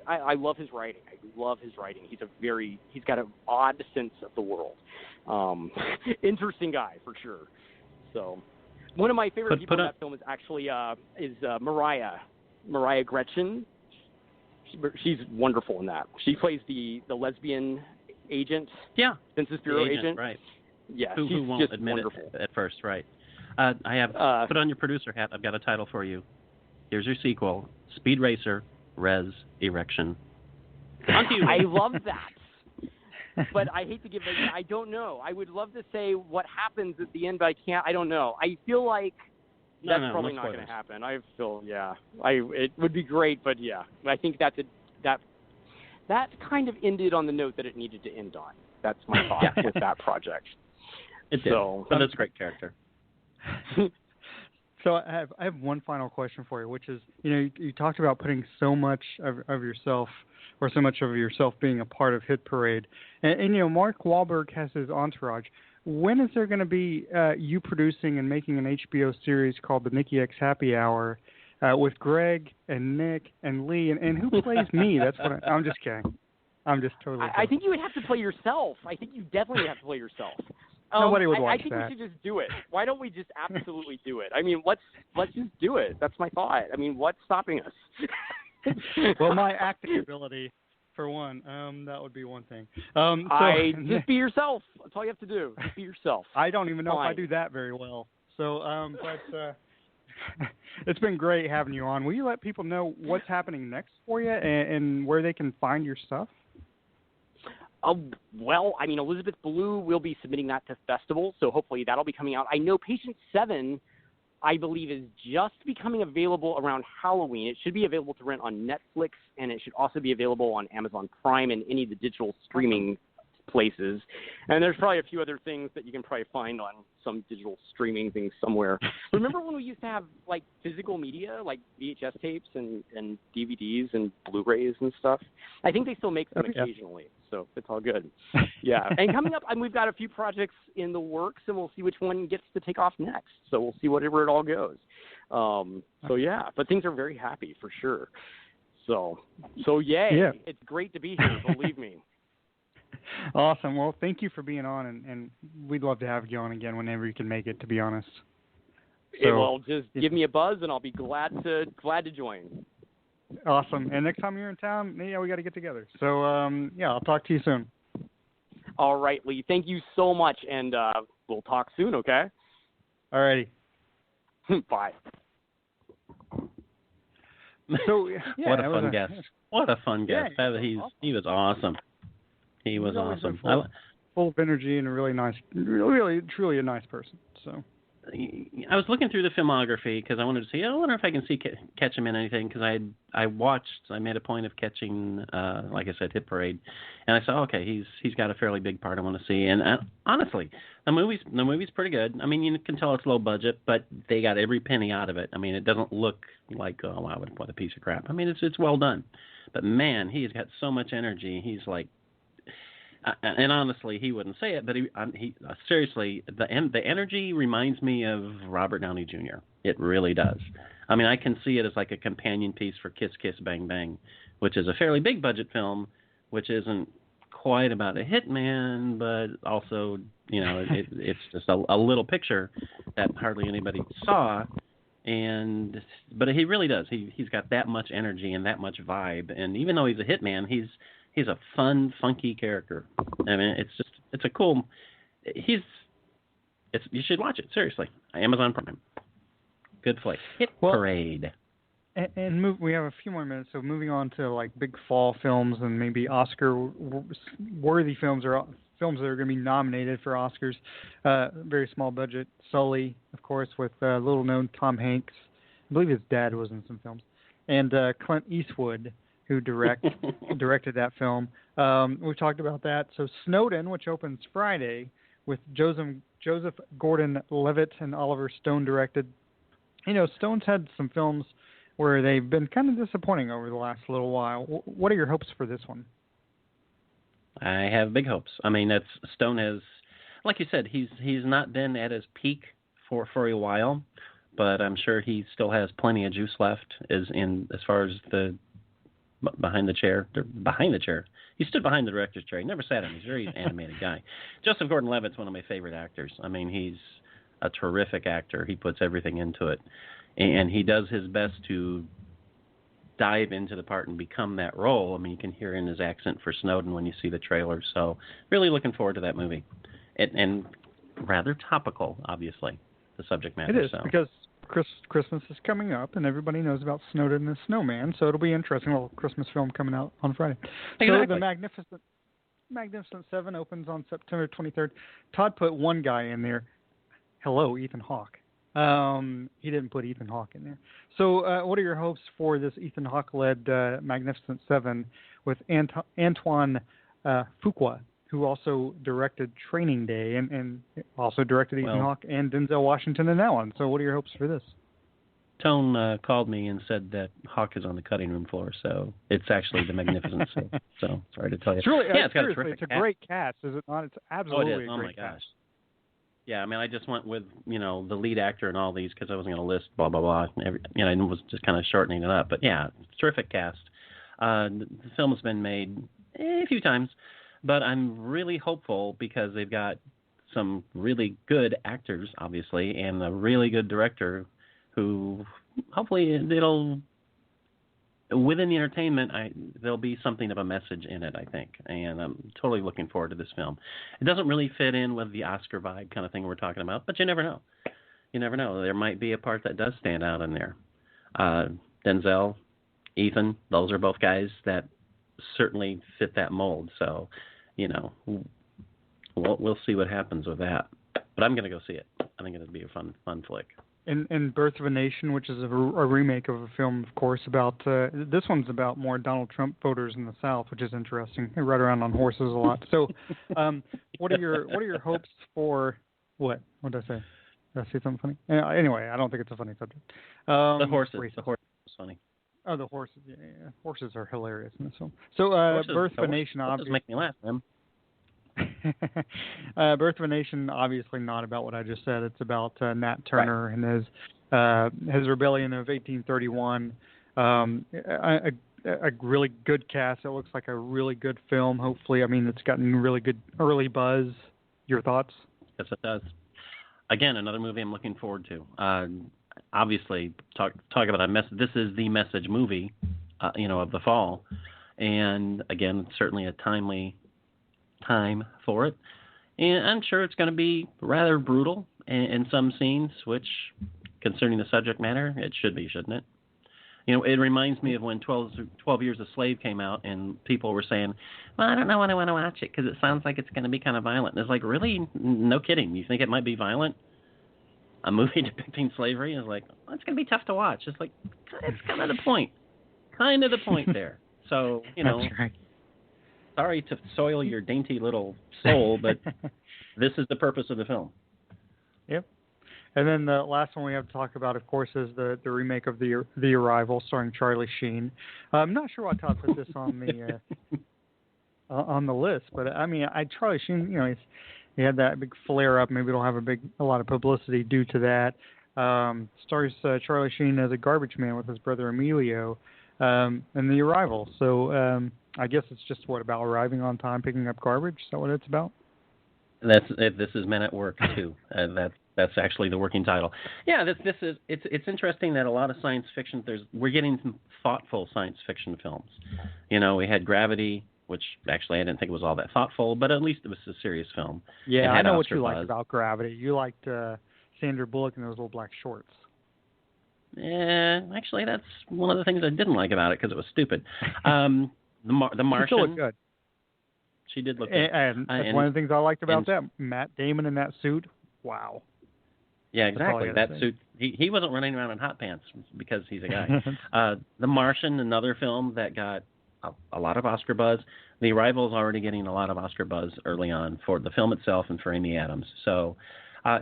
I love his writing. I love his writing. He's got an odd sense of the world. Interesting guy for sure. So one of my favorite people in that film is actually Mariah Gretchen. She's wonderful in that. She plays the lesbian agent. Yeah. Census Bureau agent. Right. Yeah. Who won't just admit wonderful. it at first, right. I have put on your producer hat. I've got a title for you. Here's your sequel: Speed Racer, Res Erection. On to you. I love that. But I hate to give it. I don't know. I would love to say what happens at the end, but I can't. I don't know. I feel like that's probably not going to happen. I feel, it would be great, but yeah. I think that kind of ended on the note that it needed to end on. That's my thought with that project. It did. But it's a great character. So I have one final question for you, which is, you talked about putting so much of yourself, or so much of yourself being a part of Hit Parade, and Mark Wahlberg has his entourage. When is there going to be you producing and making an HBO series called The Nikki X Happy Hour with Greg and Nick and Lee, and who plays me? That's what I'm just kidding. I'm just totally kidding. I think you would have to play yourself. I think you definitely have to play yourself. Nobody would watch that. I think we should just do it. Why don't we just absolutely do it? I mean, let's just do it. That's my thought. I mean, what's stopping us? Well, my acting ability for one. That would be one thing. Just be yourself. That's all you have to do. Just be yourself. I don't even know Fine. if I do that very well. So, but it's been great having you on. Will you let people know what's happening next for you and where they can find your stuff? Well, I mean, Elizabeth Blue will be submitting that to festivals, so hopefully that'll be coming out. I know Patient 7, I believe, is just becoming available around Halloween. It should be available to rent on Netflix, and it should also be available on Amazon Prime and any of the digital streaming places. And there's probably a few other things that you can probably find on some digital streaming things somewhere. Remember when we used to have, like, physical media, like VHS tapes and DVDs and Blu-rays and stuff? I think they still make them occasionally, so it's all good. Yeah. And coming up, we've got a few projects in the works, and we'll see which one gets to take off next. So we'll see whatever it all goes. So, yeah, but things are very happy for sure. So yay. Yeah. It's great to be here, believe me. Awesome. Well, thank you for being on, and we'd love to have you on again whenever you can make it, to be honest. So, well, just give me a buzz, and I'll be glad to join. Awesome. And next time you're in town, we got to get together. So, I'll talk to you soon. All right, Lee. Thank you so much, and we'll talk soon, okay? All righty. Bye. So, what a fun guest. What a fun guest. He was awesome. He was awesome. Full of energy and a really nice, really, truly a nice person. So I was looking through the filmography because I wanted to see. I wonder if I can catch him in anything, because I made a point of catching, like I said, Hit Parade, and I saw, okay, he's got a fairly big part I want to see. And honestly, the movie's pretty good. I mean, you can tell it's low budget, but they got every penny out of it. I mean, it doesn't look like, oh wow, what a piece of crap. I mean, it's well done, but man, he's got so much energy. He's like. And honestly, he wouldn't say it, but he seriously, the energy reminds me of Robert Downey Jr. It really does. I mean, I can see it as like a companion piece for Kiss Kiss Bang Bang, which is a fairly big budget film, which isn't quite about a hitman, but also, it's just a little picture that hardly anybody saw. But he really does. He's got that much energy and that much vibe. And even though he's a hitman, he's a fun, funky character. I mean, it's a cool. You should watch it, seriously. Amazon Prime. Good flick. Hit Parade. And we have a few more minutes, so moving on to like big fall films and maybe Oscar-worthy films or films that are going to be nominated for Oscars. Very small budget. Sully, of course, with little-known Tom Hanks. I believe his dad was in some films. And Clint Eastwood, who directed that film. We've talked about that. So Snowden, which opens Friday, with Joseph Gordon-Levitt and Oliver Stone directed. Stone's had some films where they've been kind of disappointing over the last little while. What are your hopes for this one? I have big hopes. I mean, Stone has, like you said, he's not been at his peak for a while, but I'm sure he still has plenty of juice left as far as the behind the chair. He stood behind the director's chair. He never sat in. He's a very animated guy. Joseph Gordon-Levitt's one of my favorite actors. I mean, he's a terrific actor. He puts everything into it, and he does his best to dive into the part and become that role. I mean, you can hear in his accent for Snowden when you see the trailer. So, really looking forward to that movie, and rather topical, obviously, the subject matter. It is because Christmas is coming up, and everybody knows about Snowden and the Snowman, so it'll be interesting. A little Christmas film coming out on Friday. Exactly. So the Magnificent Seven opens on September 23rd. Todd put one guy in there. Hello, Ethan Hawke. He didn't put Ethan Hawke in there. So what are your hopes for this Ethan Hawke-led Magnificent Seven with Antoine Fuqua, who also directed Training Day and also directed Ethan Hawke and Denzel Washington in that one. So what are your hopes for this? Tone called me and said that Hawke is on the cutting room floor, so it's actually the Magnificent Seven. So sorry to tell you. It's really, it's got a terrific cast. Great cast, is it not? It's absolutely it is. a great cast. Gosh. Yeah, I mean, I just went with, the lead actor and all these because I wasn't going to list blah, blah, blah. I was just kind of shortening it up. But, yeah, terrific cast. The film has been made a few times, but I'm really hopeful because they've got some really good actors, obviously, and a really good director who hopefully it'll within the entertainment, there'll be something of a message in it, I think, and I'm totally looking forward to this film. It doesn't really fit in with the Oscar vibe kind of thing we're talking about, but you never know. You never know. There might be a part that does stand out in there. Denzel, Ethan, those are both guys that certainly fit that mold. So, we'll see what happens with that. But I'm going to go see it. I think it'll be a fun flick. And Birth of a Nation, which is a remake of a film, of course, about this one's about more Donald Trump voters in the South, which is interesting. They ride around on horses a lot. So, what are your hopes for what? What did I say? Did I say something funny? Anyway, I don't think it's a funny subject. The horses. The horse is funny. Oh, the horses. Yeah. Horses are hilarious in this film. So, Birth of a Nation, obviously. Make me laugh, man. Birth of a Nation, obviously not about what I just said. It's about Nat Turner and his rebellion of 1831. A really good cast. It looks like a really good film. Hopefully, I mean, it's gotten really good early buzz. Your thoughts? Yes, it does. Again, another movie I'm looking forward to. Obviously, talk about a message. This is the message movie, of the fall, and again, certainly a timely time for it. And I'm sure it's going to be rather brutal in some scenes, which, concerning the subject matter, it should be, shouldn't it? It reminds me of when 12 Years a Slave came out, and people were saying, well, I don't know when I want to watch it because it sounds like it's going to be kind of violent. And it's like, really? No kidding. You think it might be violent? A movie depicting slavery is like, well, it's going to be tough to watch. It's like, it's kind of the point. Kind of the point there. So, That's right. Sorry to soil your dainty little soul, but this is the purpose of the film. Yep. And then the last one we have to talk about, of course, is the remake of the Arrival, starring Charlie Sheen. I'm not sure why Todd put this on the list, but I mean, Charlie Sheen, he had that big flare up. Maybe it'll have a lot of publicity due to that. Stars Charlie Sheen as a garbage man with his brother Emilio in the Arrival. So I guess it's just about arriving on time, picking up garbage. Is that what it's about? This is Men at Work too. That's actually the working title. Yeah, it's interesting that a lot of science fiction. We're getting some thoughtful science fiction films. We had Gravity, which actually I didn't think was all that thoughtful, but at least it was a serious film. Yeah, I know what you liked about Gravity. You liked Sandra Bullock in those little black shorts. Yeah, actually, that's one of the things I didn't like about it because it was stupid. The Martian. She still looked good. She did look good. And that's one of the things I liked about that. Matt Damon in that suit. Wow. Yeah, exactly. That suit. He wasn't running around in hot pants because he's a guy. The Martian, another film that got a lot of Oscar buzz. The Arrival is already getting a lot of Oscar buzz early on for the film itself and for Amy Adams. So,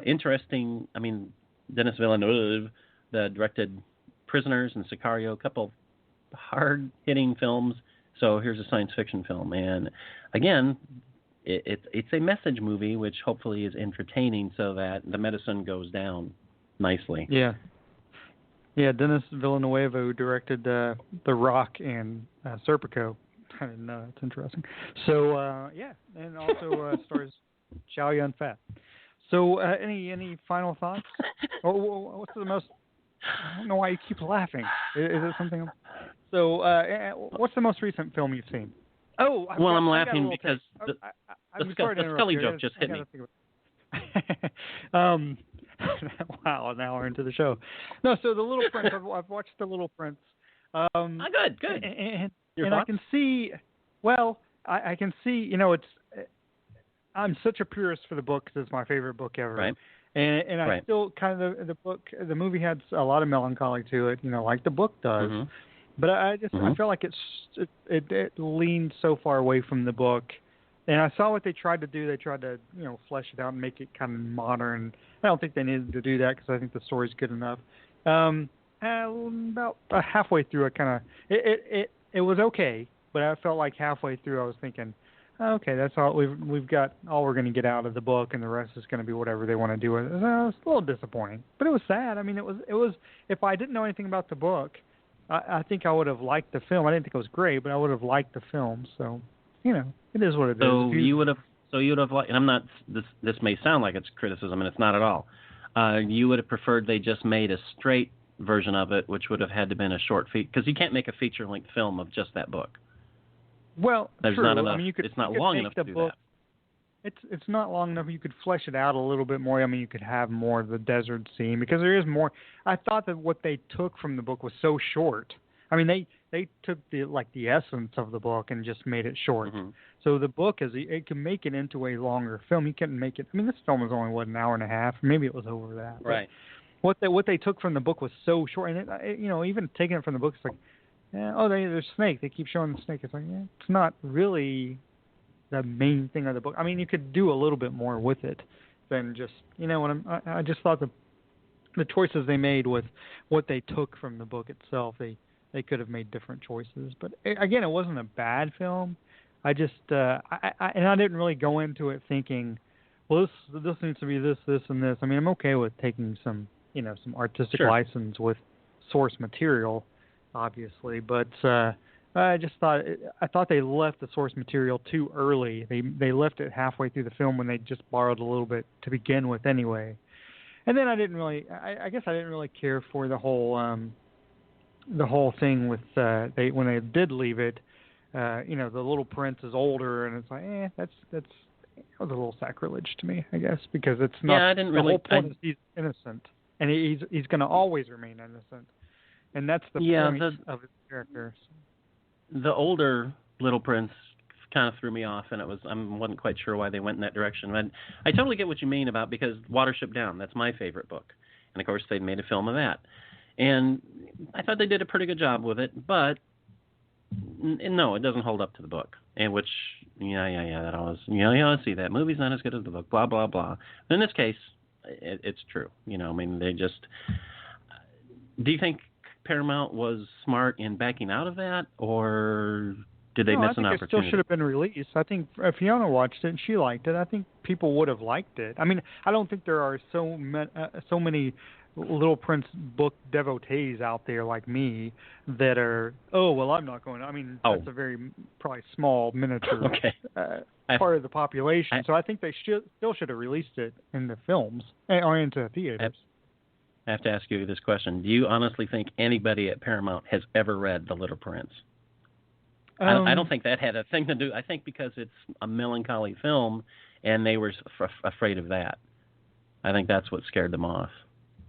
interesting. I mean, Denis Villeneuve, directed Prisoners and Sicario, a couple hard-hitting films. So here's a science fiction film. And again, it's a message movie, which hopefully is entertaining so that the medicine goes down nicely. Yeah. Yeah, Denis Villeneuve, who directed The Rock and Serpico. I didn't know. It's interesting. So, and also stars Chow Yun-Fat. So, any final thoughts? What's the most... I don't know why you keep laughing. Is it something... So, what's the most recent film you've seen? Oh, I'm laughing because the Scully joke just hit me. Wow, now we're into the show. No, so The Little Prince. I've watched The Little Prince. Good. And I can see. Well, I can see. It's. I'm such a purist for the book because it's my favorite book ever. Right. And I still kind of the movie had a lot of melancholy to it. Like the book does. Mm-hmm. But I felt like it leaned so far away from the book, and I saw what they tried to do. They tried to flesh it out and make it kind of modern. I don't think they needed to do that because I think the story's good enough. About halfway through, it was okay, but I felt like halfway through I was thinking, okay, that's all we've got. All we're going to get out of the book, and the rest is going to be whatever they want to do with it. So it was a little disappointing, but it was sad. I mean, it was. If I didn't know anything about the book, I think I would have liked the film. I didn't think it was great, but I would have liked the film. So, it is what it is. So you would have liked. And I'm not. This may sound like it's criticism, and it's not at all. You would have preferred they just made a straight version of it, which would have had to been a short feature, because you can't make a feature-length film of just that book. Well, there's true. not enough. I mean, it's not long enough to do that. It's not long enough. You could flesh it out a little bit more. I mean, you could have more of the desert scene because there is more. I thought that what they took from the book was so short. I mean, they took the essence of the book and just made it short. Mm-hmm. So the book it can make it into a longer film. You can make it. I mean, this film was only an hour and a half. Maybe it was over that. Right. But what they took from the book was so short, and even taking it from the book, it's like, there's snake. They keep showing the snake. It's like, it's not really the main thing of the book. I mean, you could do a little bit more with it than just, I just thought the choices they made with what they took from the book itself, they could have made different choices. But again, it wasn't a bad film. I just, I didn't really go into it thinking, well, this needs to be this, and this. I mean, I'm okay with taking some artistic license with source material, obviously, but I just thought they left the source material too early. They left it halfway through the film when they just borrowed a little bit to begin with anyway. And then I guess I didn't really care for the whole thing with when they did leave it. The little prince is older, and it's like, that was a little sacrilege to me, I guess, because it's not. Yeah, I didn't the whole point is he's innocent, and he's going to always remain innocent, and that's the point of his character. The older Little Prince kind of threw me off, and I wasn't quite sure why they went in that direction. But I totally get what you mean about, because Watership Down, that's my favorite book, and of course they made a film of that, and I thought they did a pretty good job with it, but no, it doesn't hold up to the book. And which, that always, I see that movie's not as good as the book, blah blah blah. But in this case, it's true. I mean, they just. Do you think Paramount was smart in backing out of that, or did they miss an opportunity? It still should have been released. I think if Fiona watched it and she liked it, I think people would have liked it. I mean, I don't think there are so many Little Prince book devotees out there like me that are, I'm not going to. I mean, that's a very probably small miniature part of the population. So I think they still should have released it in the films or into theaters. I have to ask you this question. Do you honestly think anybody at Paramount has ever read The Little Prince? I don't think that had a thing to do. I think because it's a melancholy film, and they were afraid of that. I think that's what scared them off.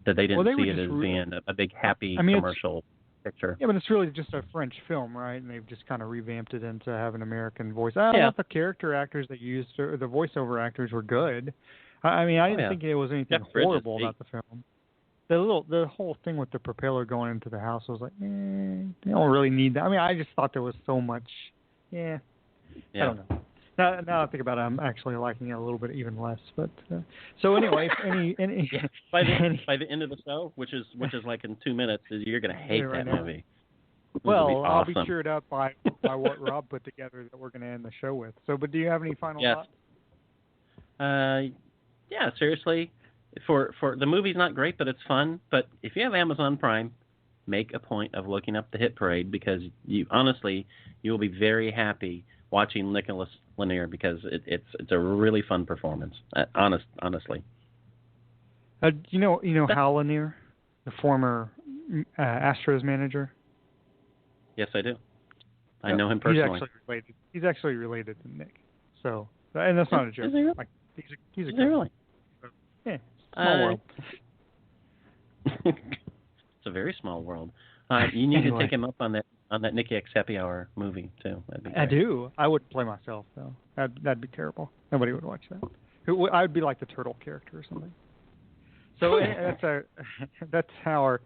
That they didn't see it as being a big, happy commercial picture. Yeah, but it's really just a French film, right? And they've just kind of revamped it into have an American voice. I thought the character actors that used, or the voiceover actors were good. I mean, I didn't think it was anything horrible about the film. The whole thing with the propeller going into the house, I was like, they don't really need that. I mean, I just thought there was so much. I don't know. Now I think about it, I'm actually liking it a little bit even less. But so anyway, by the end of the show, which is like in 2 minutes, you're going to hate that movie. Well, I'll be cheered up by what Rob put together that we're going to end the show with. So, but do you have any final thoughts? Seriously. For the movie's not great, but it's fun. But if you have Amazon Prime, make a point of looking up the Hit Parade, because you will be very happy watching Nicholas Lanier, because it's a really fun performance. Honestly. You know Hal Lanier, the former Astros manager? Yes, I do. I know him personally. He's actually related to Nick. So, and that's not a joke. Is he really? He's a is he really? So, small world. It's a very small world. You need to take him up on that Nicky X Happy Hour movie too. I do. I would play myself though. That'd be terrible. Nobody would watch that. I would be like the turtle character or something. So that's our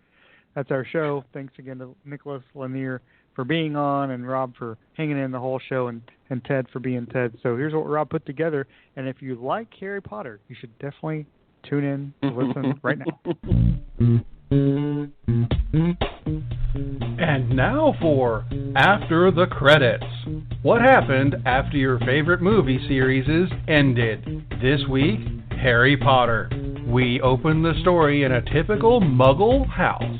show. Thanks again to Nicholas Lanier for being on, and Rob for hanging in the whole show, and Ted for being Ted. So here's what Rob put together. And if you like Harry Potter, you should definitely tune in to listen right now. And now for After the Credits. What happened after your favorite movie series ended? This week, Harry Potter. We open the story in a typical Muggle house.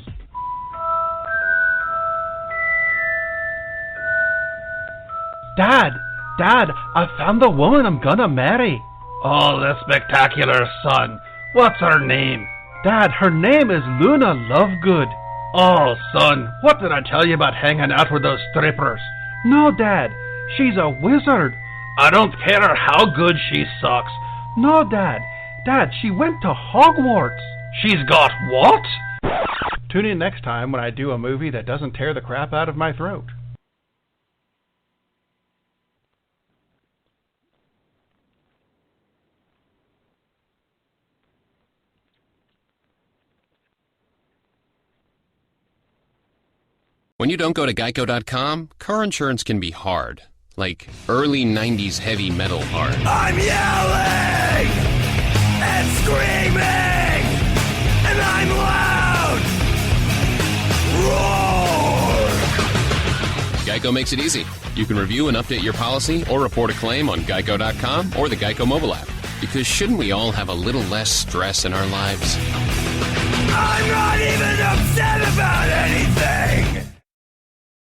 Dad, I found the woman I'm gonna marry. Oh, the spectacular son. What's her name? Dad, her name is Luna Lovegood. Oh, son, what did I tell you about hanging out with those strippers? No, Dad, she's a wizard. I don't care how good she sucks. No, Dad, she went to Hogwarts. She's got what? Tune in next time when I do a movie that doesn't tear the crap out of my throat. When you don't go to Geico.com, car insurance can be hard. Like early 90s heavy metal hard. I'm yelling and screaming and I'm loud. Roar! Geico makes it easy. You can review and update your policy or report a claim on Geico.com or the Geico mobile app. Because shouldn't we all have a little less stress in our lives? I'm not even upset about anything.